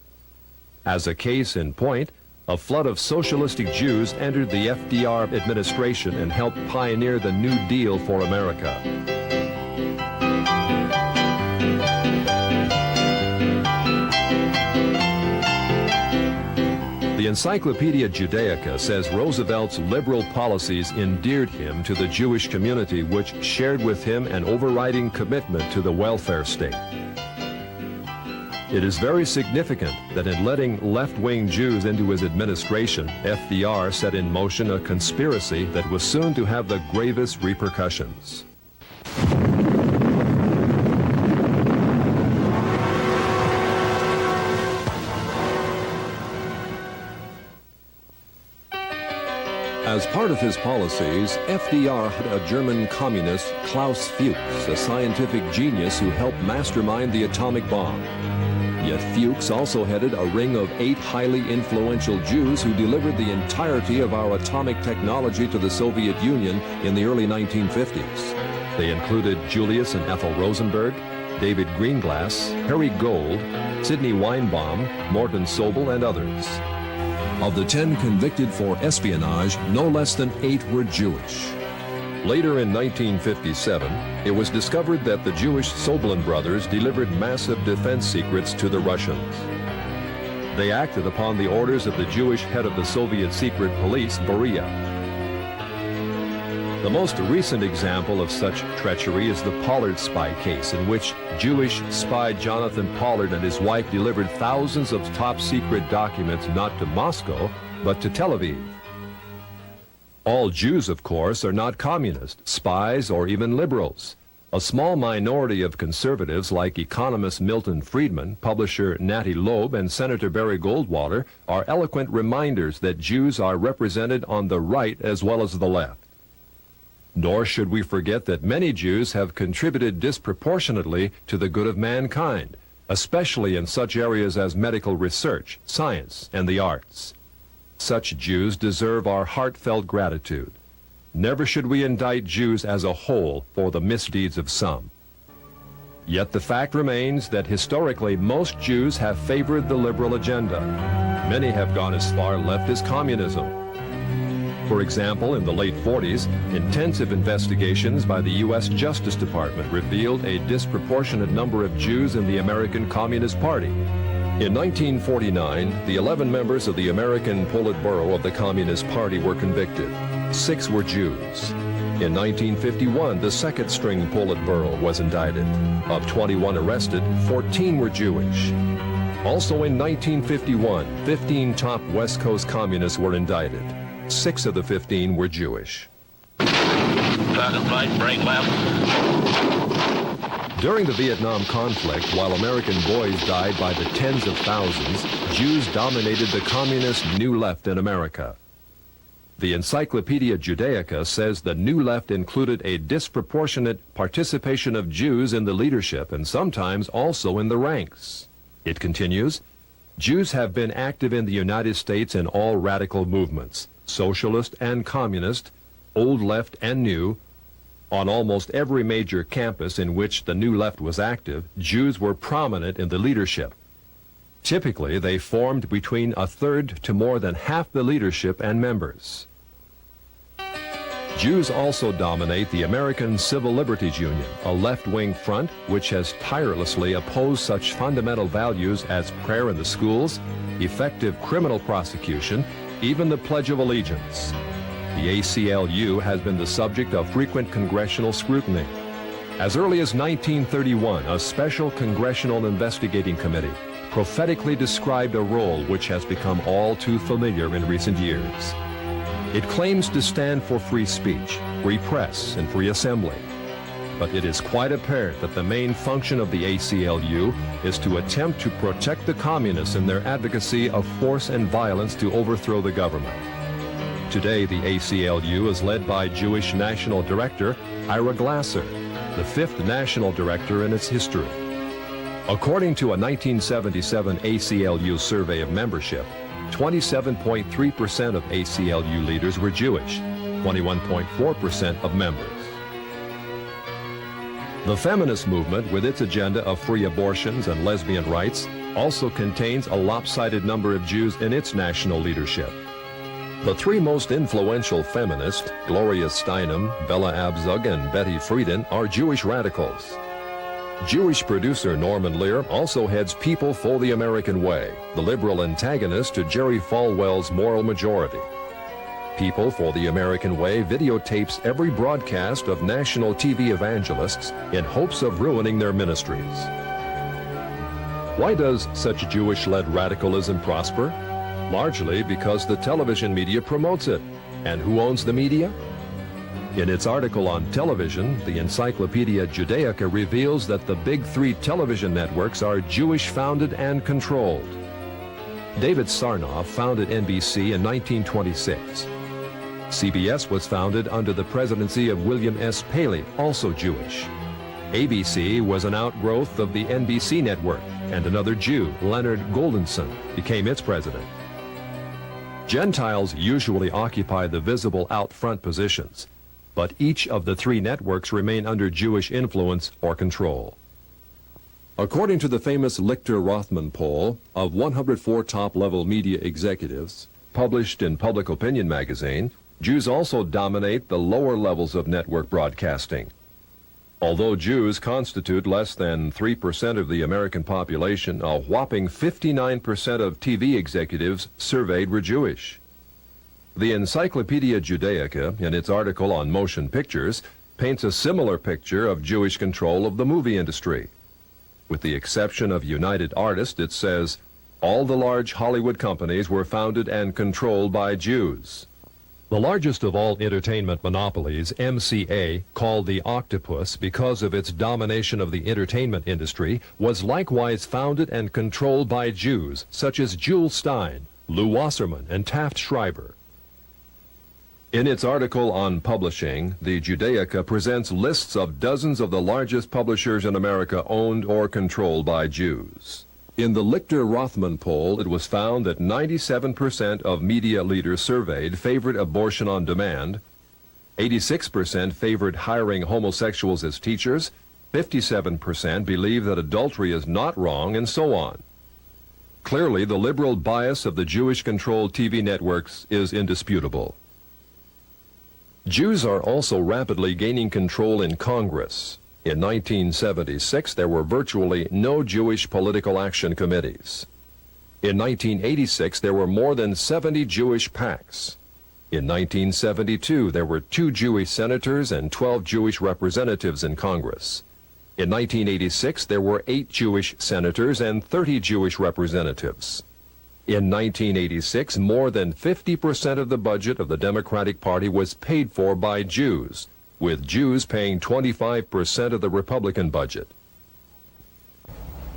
As a case in point, a flood of socialistic Jews entered the FDR administration and helped pioneer the New Deal for America. The Encyclopedia Judaica says Roosevelt's liberal policies endeared him to the Jewish community, which shared with him an overriding commitment to the welfare state. It is very significant that in letting left-wing Jews into his administration, FDR set in motion a conspiracy that was soon to have the gravest repercussions. As part of his policies, FDR had a German communist, Klaus Fuchs, a scientific genius who helped mastermind the atomic bomb. Yet Fuchs also headed a ring of 8 highly influential Jews who delivered the entirety of our atomic technology to the Soviet Union in the early 1950s. They included Julius and Ethel Rosenberg, David Greenglass, Harry Gold, Sidney Weinbaum, Morton Sobel, and others. Of the 10 convicted for espionage, no less than 8 were Jewish. Later in 1957, it was discovered that the Jewish Soblin brothers delivered massive defense secrets to the Russians. They acted upon the orders of the Jewish head of the Soviet secret police, Beria. The most recent example of such treachery is the Pollard spy case, in which Jewish spy Jonathan Pollard and his wife delivered thousands of top-secret documents not to Moscow, but to Tel Aviv. All Jews, of course, are not communists, spies, or even liberals. A small minority of conservatives like economist Milton Friedman, publisher Natty Loeb, and Senator Barry Goldwater are eloquent reminders that Jews are represented on the right as well as the left. Nor should we forget that many Jews have contributed disproportionately to the good of mankind, especially in such areas as medical research, science, and the arts. Such Jews deserve our heartfelt gratitude. Never should we indict Jews as a whole for the misdeeds of some. Yet the fact remains that historically most Jews have favored the liberal agenda. Many have gone as far left as communism. For example, in the late 40s, intensive investigations by the U.S. Justice Department revealed a disproportionate number of Jews in the American Communist Party. In 1949, the 11 members of the American Politburo of the Communist Party were convicted. 6 were Jews. In 1951, the second-string Politburo was indicted. Of 21 arrested, 14 were Jewish. Also in 1951, 15 top West Coast communists were indicted. 6 of the 15 were Jewish. Target flight, break left. During the Vietnam conflict, while American boys died by the tens of thousands, Jews dominated the communist New Left in America. The Encyclopedia Judaica says the New Left included a disproportionate participation of Jews in the leadership and sometimes also in the ranks. It continues, Jews have been active in the United States in all radical movements, socialist and communist, old left and new. On almost every major campus in which the New Left was active, Jews were prominent in the leadership. Typically, they formed between a third to more than half the leadership and members. Jews also dominate the American Civil Liberties Union, a left-wing front which has tirelessly opposed such fundamental values as prayer in the schools, effective criminal prosecution, even the Pledge of Allegiance. The ACLU has been the subject of frequent congressional scrutiny. As early as 1931, a special congressional investigating committee prophetically described a role which has become all too familiar in recent years. It claims to stand for free speech, free press, and free assembly. But it is quite apparent that the main function of the ACLU is to attempt to protect the communists in their advocacy of force and violence to overthrow the government. Today, the ACLU is led by Jewish National Director Ira Glasser, the 5th national director in its history. According to a 1977 ACLU survey of membership, 27.3% of ACLU leaders were Jewish, 21.4% of members. The feminist movement, with its agenda of free abortions and lesbian rights, also contains a lopsided number of Jews in its national leadership. The three most influential feminists, Gloria Steinem, Bella Abzug, and Betty Friedan, are Jewish radicals. Jewish producer Norman Lear also heads People for the American Way, the liberal antagonist to Jerry Falwell's Moral Majority. People for the American Way videotapes every broadcast of national TV evangelists in hopes of ruining their ministries. Why does such Jewish-led radicalism prosper? Largely because the television media promotes it. And who owns the media? In its article on television, the Encyclopedia Judaica reveals that the big three television networks are Jewish-founded and controlled. David Sarnoff founded NBC in 1926. CBS was founded under the presidency of William S. Paley, also Jewish. ABC was an outgrowth of the NBC network, and another Jew, Leonard Goldenson, became its president. Gentiles usually occupy the visible out-front positions, but each of the three networks remain under Jewish influence or control. According to the famous Lichter-Rothman poll of 104 top-level media executives, published in Public Opinion magazine, Jews also dominate the lower levels of network broadcasting. Although Jews constitute less than 3% of the American population, a whopping 59% of TV executives surveyed were Jewish. The Encyclopedia Judaica, in its article on motion pictures, paints a similar picture of Jewish control of the movie industry. With the exception of United Artists, it says, all the large Hollywood companies were founded and controlled by Jews. The largest of all entertainment monopolies, MCA, called the Octopus because of its domination of the entertainment industry, was likewise founded and controlled by Jews, such as Jules Stein, Lou Wasserman, and Taft Schreiber. In its article on publishing, the Judaica presents lists of dozens of the largest publishers in America owned or controlled by Jews. In the Lichter-Rothman poll, it was found that 97% of media leaders surveyed favored abortion on demand, 86% favored hiring homosexuals as teachers, 57% believe that adultery is not wrong, and so on. Clearly, the liberal bias of the Jewish-controlled TV networks is indisputable. Jews are also rapidly gaining control in Congress. In 1976, there were virtually no Jewish political action committees. In 1986, there were more than 70 Jewish PACs. In 1972, there were 2 Jewish senators and 12 Jewish representatives in Congress. In 1986, there were 8 Jewish senators and 30 Jewish representatives. In 1986, more than 50% of the budget of the Democratic Party was paid for by Jews, with Jews paying 25% of the Republican budget.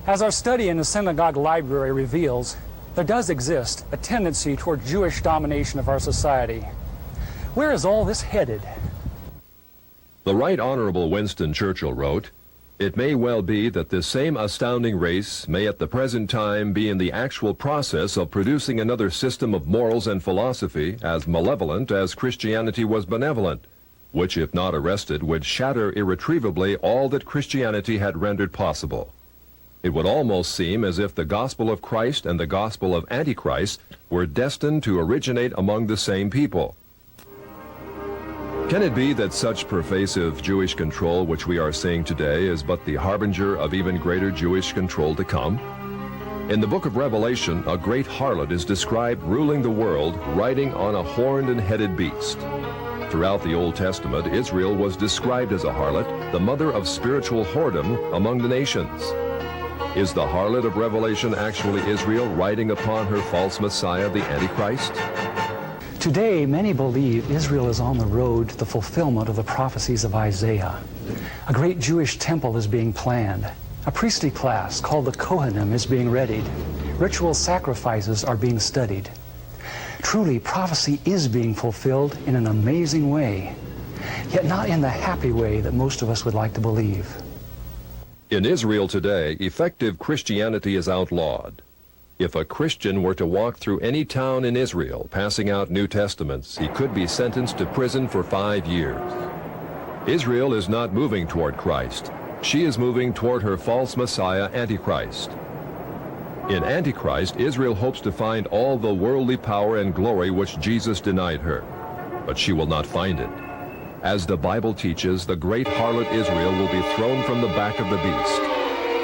As our study in the synagogue library reveals, there does exist a tendency toward Jewish domination of our society. Where is all this headed? The Right Honorable Winston Churchill wrote, "It may well be that this same astounding race may at the present time be in the actual process of producing another system of morals and philosophy as malevolent as Christianity was benevolent, which, if not arrested, would shatter irretrievably all that Christianity had rendered possible. It would almost seem as if the gospel of Christ and the gospel of Antichrist were destined to originate among the same people." Can it be that such pervasive Jewish control which we are seeing today is but the harbinger of even greater Jewish control to come? In the book of Revelation, a great harlot is described ruling the world, riding on a horned and headed beast. Throughout the Old Testament, Israel was described as a harlot, the mother of spiritual whoredom among the nations. Is the harlot of Revelation actually Israel riding upon her false Messiah, the Antichrist? Today, many believe Israel is on the road to the fulfillment of the prophecies of Isaiah. A great Jewish temple is being planned. A priestly class called the Kohanim is being readied. Ritual sacrifices are being studied. Truly, prophecy is being fulfilled in an amazing way, yet not in the happy way that most of us would like to believe. In Israel today, effective Christianity is outlawed. If a Christian were to walk through any town in Israel passing out New Testaments, he could be sentenced to prison for 5 years. Israel is not moving toward Christ. She is moving toward her false Messiah, Antichrist. In Antichrist, Israel hopes to find all the worldly power and glory which Jesus denied her, but she will not find it. As the Bible teaches, the great harlot Israel will be thrown from the back of the beast.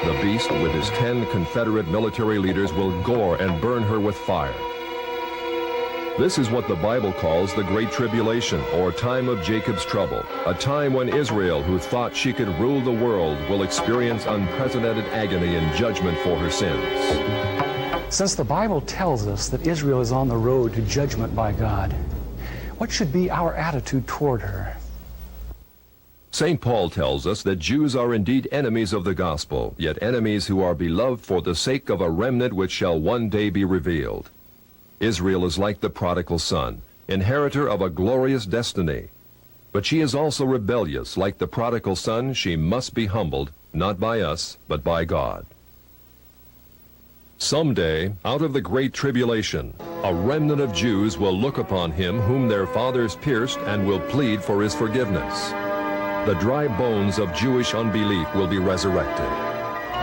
The beast, with his 10 Confederate military leaders, will gore and burn her with fire. This is what the Bible calls the Great Tribulation, or time of Jacob's trouble, a time when Israel, who thought she could rule the world, will experience unprecedented agony and judgment for her sins. Since the Bible tells us that Israel is on the road to judgment by God, what should be our attitude toward her? St. Paul tells us that Jews are indeed enemies of the gospel, yet enemies who are beloved for the sake of a remnant which shall one day be revealed. Israel is like the prodigal son, inheritor of a glorious destiny. But she is also rebellious. Like the prodigal son, she must be humbled, not by us, but by God. Someday, out of the great tribulation, a remnant of Jews will look upon him whom their fathers pierced and will plead for his forgiveness. The dry bones of Jewish unbelief will be resurrected.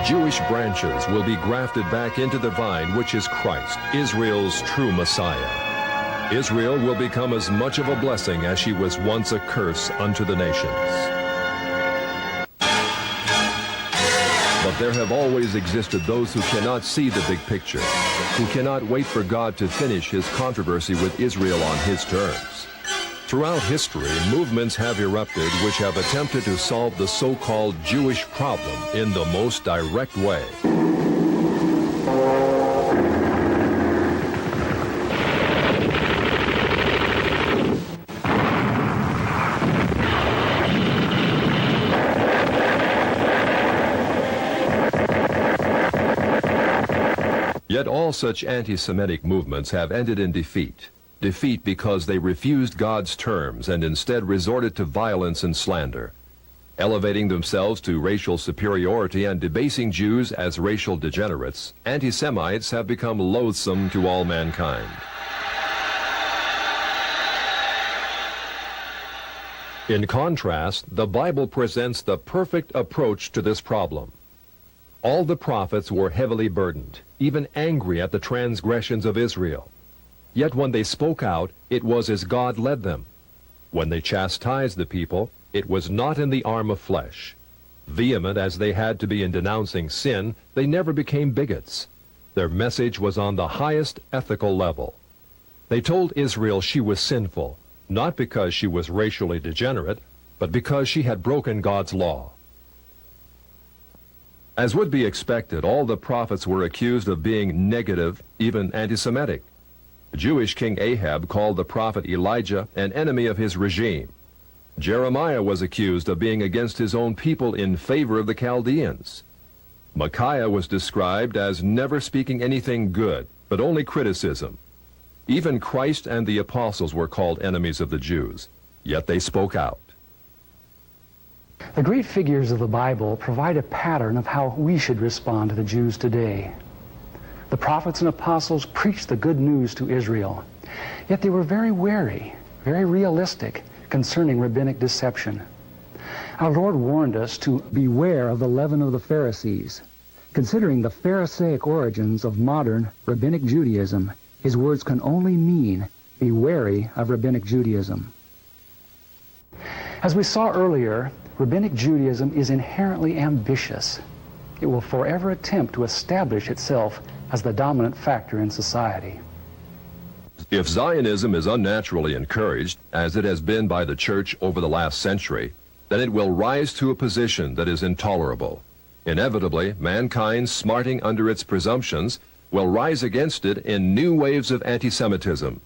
Jewish branches will be grafted back into the vine, which is Christ, Israel's true Messiah. Israel will become as much of a blessing as she was once a curse unto the nations. But there have always existed those who cannot see the big picture, who cannot wait for God to finish his controversy with Israel on his terms. Throughout history, movements have erupted which have attempted to solve the so-called Jewish problem in the most direct way. Yet all such anti-Semitic movements have ended in defeat. Defeat because they refused God's terms and instead resorted to violence and slander, elevating themselves to racial superiority and debasing Jews as racial degenerates. Anti-Semites have become loathsome to all mankind. In contrast, the Bible presents the perfect approach to this problem. All the prophets were heavily burdened, even angry at the transgressions of Israel. Yet when they spoke out, it was as God led them. When they chastised the people, it was not in the arm of flesh. Vehement as they had to be in denouncing sin, they never became bigots. Their message was on the highest ethical level. They told Israel she was sinful, not because she was racially degenerate, but because she had broken God's law. As would be expected, all the prophets were accused of being negative, even anti-Semitic. Jewish King Ahab called the prophet Elijah an enemy of his regime. Jeremiah was accused of being against his own people in favor of the Chaldeans. Micaiah was described as never speaking anything good, but only criticism. Even Christ and the apostles were called enemies of the Jews, yet they spoke out. The great figures of the Bible provide a pattern of how we should respond to the Jews today. The prophets and apostles preached the good news to Israel, yet they were very wary, very realistic concerning rabbinic deception. Our Lord warned us to beware of the leaven of the Pharisees. Considering the Pharisaic origins of modern rabbinic Judaism, his words can only mean be wary of rabbinic Judaism. As we saw earlier, rabbinic Judaism is inherently ambitious. It will forever attempt to establish itself as the dominant factor in society. If Zionism is unnaturally encouraged, as it has been by the church over the last century, then it will rise to a position that is intolerable. Inevitably, mankind, smarting under its presumptions, will rise against it in new waves of anti-Semitism.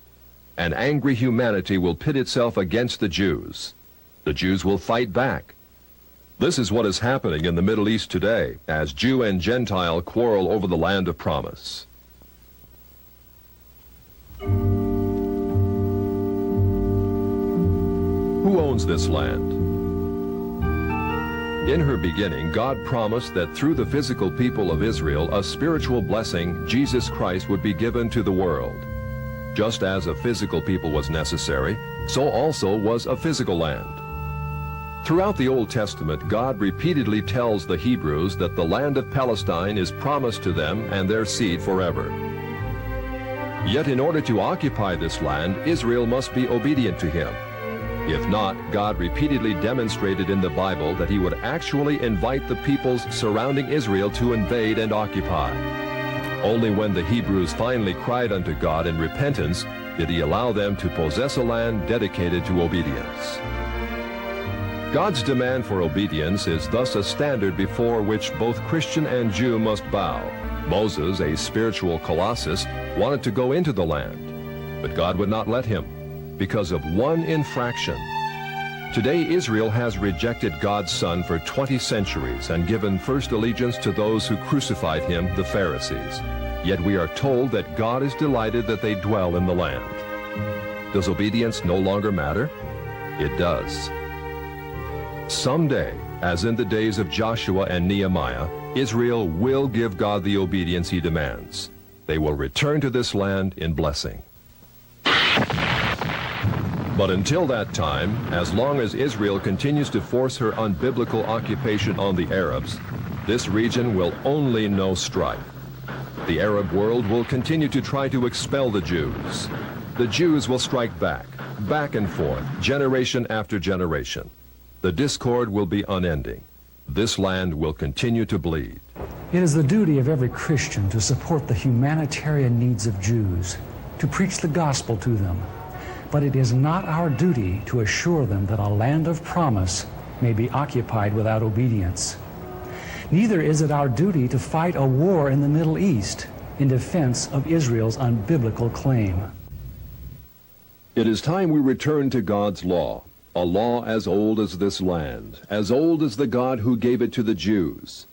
An angry humanity will pit itself against the Jews. The Jews will fight back. This is what is happening in the Middle East today, as Jew and Gentile quarrel over the land of promise. Who owns this land? In her beginning, God promised that through the physical people of Israel, a spiritual blessing, Jesus Christ, would be given to the world. Just as a physical people was necessary, so also was a physical land. Throughout the Old Testament, God repeatedly tells the Hebrews that the land of Palestine is promised to them and their seed forever. Yet in order to occupy this land, Israel must be obedient to him. If not, God repeatedly demonstrated in the Bible that he would actually invite the peoples surrounding Israel to invade and occupy. Only when the Hebrews finally cried unto God in repentance did he allow them to possess a land dedicated to obedience. God's demand for obedience is thus a standard before which both Christian and Jew must bow. Moses, a spiritual colossus, wanted to go into the land, but God would not let him because of one infraction. Today, Israel has rejected God's Son for 20 centuries and given first allegiance to those who crucified him, the Pharisees. Yet we are told that God is delighted that they dwell in the land. Does obedience no longer matter? It does. Someday, as in the days of Joshua and Nehemiah, Israel will give God the obedience he demands. They will return to this land in blessing. But until that time, as long as Israel continues to force her unbiblical occupation on the Arabs, this region will only know strife. The Arab world will continue to try to expel the Jews. The Jews will strike back and forth, generation after generation. The discord will be unending. This land will continue to bleed. It is the duty of every Christian to support the humanitarian needs of Jews, to preach the gospel to them. But it is not our duty to assure them that a land of promise may be occupied without obedience. Neither is it our duty to fight a war in the Middle East in defense of Israel's unbiblical claim. It is time we return to God's law, a law as old as this land, as old as the God who gave it to the Jews.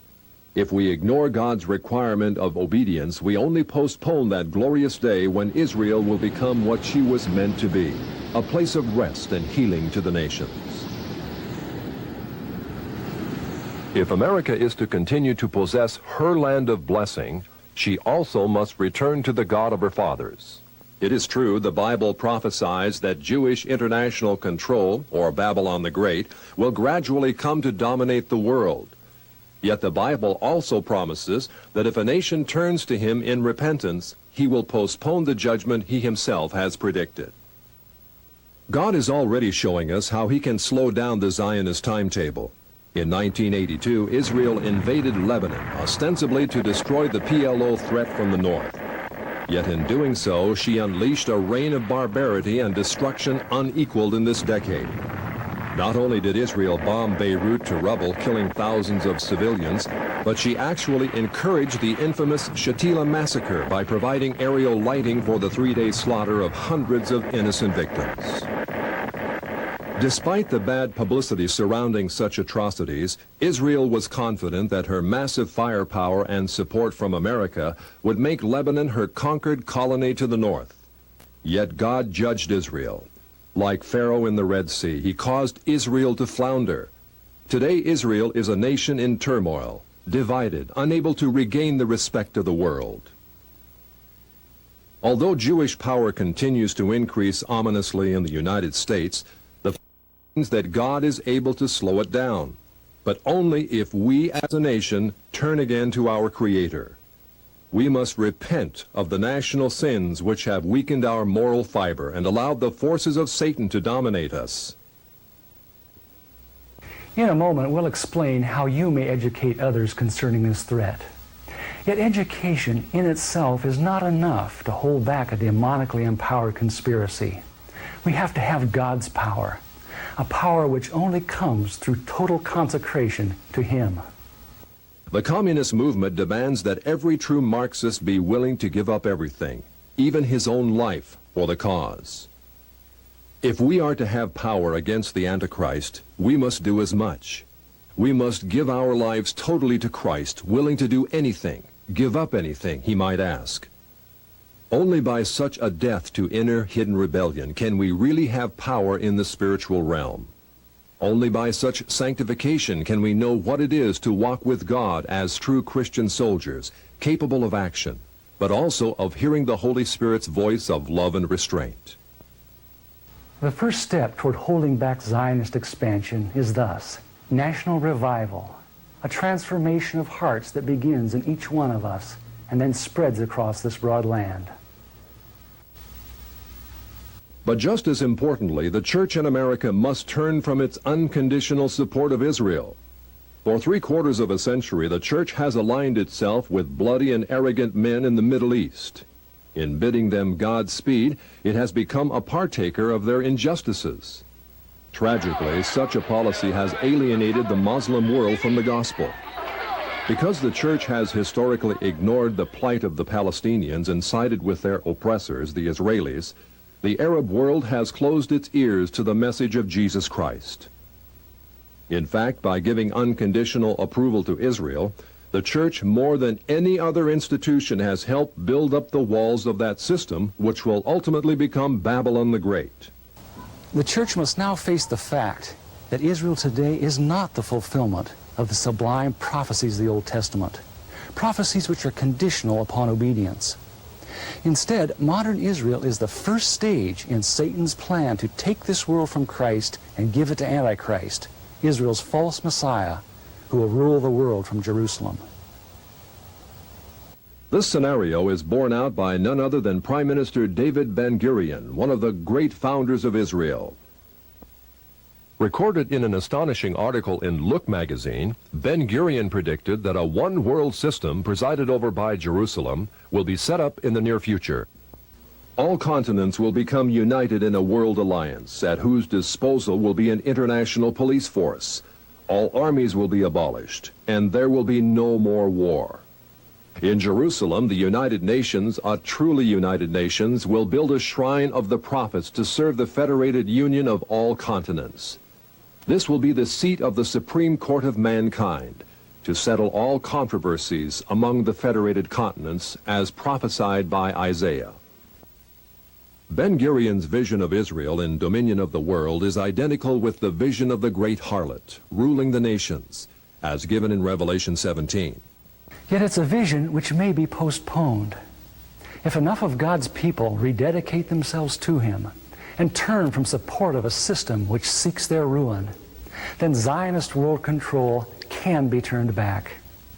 If we ignore God's requirement of obedience, we only postpone that glorious day when Israel will become what she was meant to be, a place of rest and healing to the nations. If America is to continue to possess her land of blessing, she also must return to the God of her fathers. It is true, the Bible prophesies that Jewish international control, or Babylon the Great, will gradually come to dominate the world. Yet the Bible also promises that if a nation turns to him in repentance, he will postpone the judgment he himself has predicted. God is already showing us how he can slow down the Zionist timetable. In 1982, Israel invaded Lebanon, ostensibly to destroy the PLO threat from the north. Yet in doing so, she unleashed a reign of barbarity and destruction unequaled in this decade. Not only did Israel bomb Beirut to rubble, killing thousands of civilians, but she actually encouraged the infamous Shatila massacre by providing aerial lighting for the three-day slaughter of hundreds of innocent victims. Despite the bad publicity surrounding such atrocities, Israel was confident that her massive firepower and support from America would make Lebanon her conquered colony to the north. Yet God judged Israel. Like Pharaoh in the Red Sea, he caused Israel to flounder. Today, Israel is a nation in turmoil, divided, unable to regain the respect of the world. Although Jewish power continues to increase ominously in the United States, means that God is able to slow it down, but only if we as a nation turn again to our Creator. We must repent of the national sins which have weakened our moral fiber and allowed the forces of Satan to dominate us. In a moment, we'll explain how you may educate others concerning this threat. Yet education in itself is not enough to hold back a demonically empowered conspiracy. We have to have God's power. A power which only comes through total consecration to him. The communist movement demands that every true Marxist be willing to give up everything, even his own life, for the cause. If we are to have power against the Antichrist, we must do as much. We must give our lives totally to Christ, willing to do anything, give up anything he might ask. Only by such a death to inner hidden rebellion can we really have power in the spiritual realm. Only by such sanctification can we know what it is to walk with God as true Christian soldiers, capable of action, but also of hearing the Holy Spirit's voice of love and restraint. The first step toward holding back Zionist expansion is thus national revival, a transformation of hearts that begins in each one of us and then spreads across this broad land. But just as importantly, the church in America must turn from its unconditional support of Israel. For 3/4 of a century, the church has aligned itself with bloody and arrogant men in the Middle East. In bidding them Godspeed, it has become a partaker of their injustices. Tragically, such a policy has alienated the Muslim world from the gospel. Because the church has historically ignored the plight of the Palestinians and sided with their oppressors, the Israelis, the Arab world has closed its ears to the message of Jesus Christ. In fact, by giving unconditional approval to Israel, the church, more than any other institution, has helped build up the walls of that system, which will ultimately become Babylon the Great. The church must now face the fact that Israel today is not the fulfillment of the sublime prophecies of the Old Testament, prophecies which are conditional upon obedience. Instead, modern Israel is the first stage in Satan's plan to take this world from Christ and give it to Antichrist, Israel's false Messiah, who will rule the world from Jerusalem. This scenario is borne out by none other than Prime Minister David Ben-Gurion, one of the great founders of Israel. Recorded in an astonishing article in Look magazine, Ben-Gurion predicted that a one-world system presided over by Jerusalem will be set up in the near future. All continents will become united in a world alliance, at whose disposal will be an international police force. All armies will be abolished, and there will be no more war. In Jerusalem, the United Nations, a truly United Nations, will build a shrine of the prophets to serve the federated union of all continents. This will be the seat of the Supreme Court of mankind, to settle all controversies among the federated continents as prophesied by Isaiah. Ben-Gurion's vision of Israel in dominion of the world is identical with the vision of the great harlot, ruling the nations, as given in Revelation 17. Yet it's a vision which may be postponed. If enough of God's people rededicate themselves to Him and turn from support of a system which seeks their ruin, then Zionist world control can be turned back,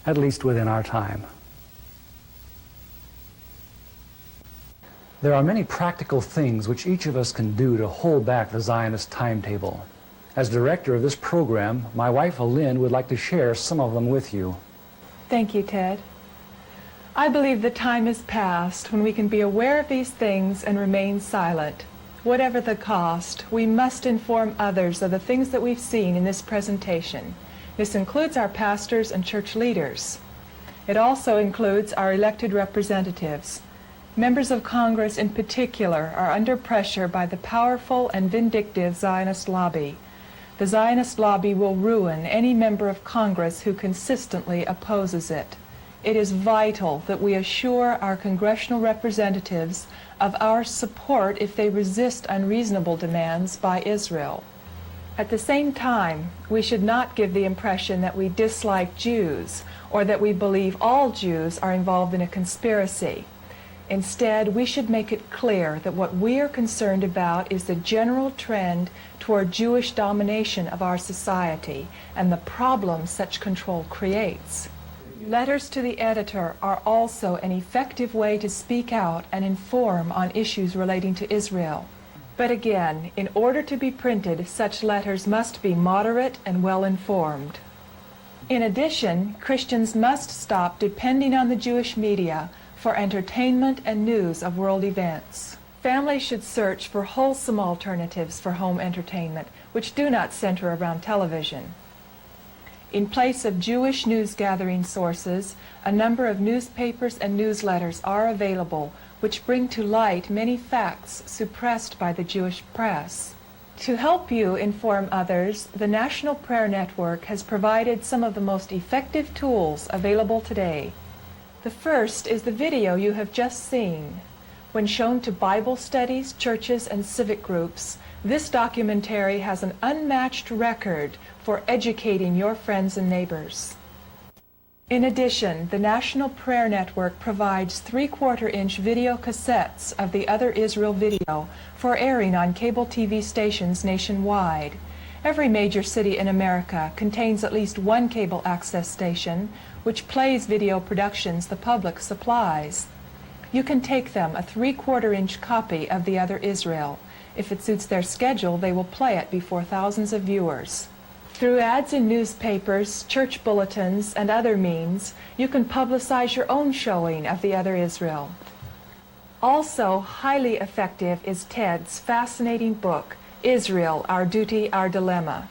at least within our time. There are many practical things which each of us can do to hold back the Zionist timetable. As director of this program, my wife Lynn would like to share some of them with you. Thank you, Ted. I believe the time is past when we can be aware of these things and remain silent. Whatever the cost, we must inform others of the things that we've seen in this presentation. This includes our pastors and church leaders. It also includes our elected representatives. Members of Congress in particular are under pressure by the powerful and vindictive Zionist lobby. The Zionist lobby will ruin any member of Congress who consistently opposes it. It is vital that we assure our congressional representatives of our support if they resist unreasonable demands by Israel. At the same time, we should not give the impression that we dislike Jews or that we believe all Jews are involved in a conspiracy. Instead, we should make it clear that what we are concerned about is the general trend toward Jewish domination of our society and the problems such control creates. Letters to the editor are also an effective way to speak out and inform on issues relating to Israel. But again, in order to be printed, such letters must be moderate and well informed. In addition, Christians must stop depending on the Jewish media for entertainment and news of world events. Families should search for wholesome alternatives for home entertainment, which do not center around television. In place of Jewish news-gathering sources, a number of newspapers and newsletters are available, which bring to light many facts suppressed by the Jewish press. To help you inform others, the National Prayer Network has provided some of the most effective tools available today. The first is the video you have just seen. When shown to Bible studies, churches, and civic groups, this documentary has an unmatched record for educating your friends and neighbors. In addition, the National Prayer Network provides 3/4-inch video cassettes of the Other Israel video for airing on cable TV stations nationwide. Every major city in America contains at least one cable access station which plays video productions the public supplies. You can take them a 3/4-inch copy of the Other Israel. If it suits their schedule, they will play it before thousands of viewers. Through ads in newspapers, church bulletins, and other means, you can publicize your own showing of the Other Israel. Also highly effective is Ted's fascinating book, Israel, Our Duty, Our Dilemma.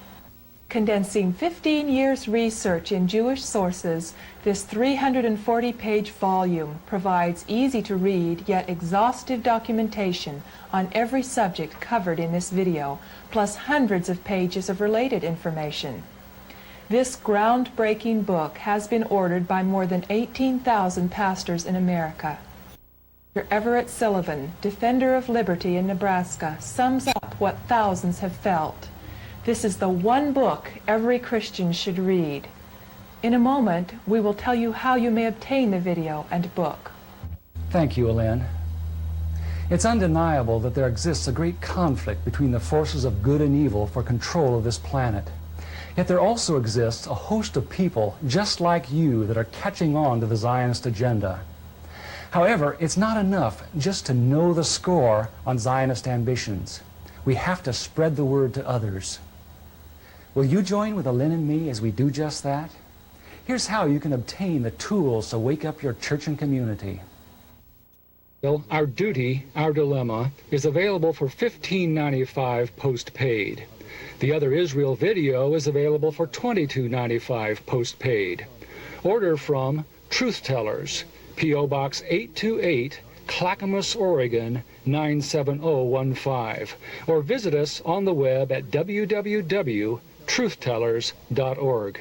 Condensing 15 years' research in Jewish sources, this 340-page volume provides easy-to-read yet exhaustive documentation on every subject covered in this video, plus hundreds of pages of related information. This groundbreaking book has been ordered by more than 18,000 pastors in America. Dr. Everett Sullivan, defender of liberty in Nebraska, sums up what thousands have felt. This is the one book every Christian should read. In a moment, we will tell you how you may obtain the video and book. Thank you, Ellen. It's undeniable that there exists a great conflict between the forces of good and evil for control of this planet. Yet there also exists a host of people just like you that are catching on to the Zionist agenda. However, it's not enough just to know the score on Zionist ambitions. We have to spread the word to others. Will you join with Ellen and me as we do just that? Here's how you can obtain the tools to wake up your church and community. Our Duty, Our Dilemma is available for $15.95 postpaid. The Other Israel video is available for $22.95 postpaid. Order from Truth Tellers, P.O. Box 828, Clackamas, Oregon 97015, or visit us on the web at www.truthtellers.org.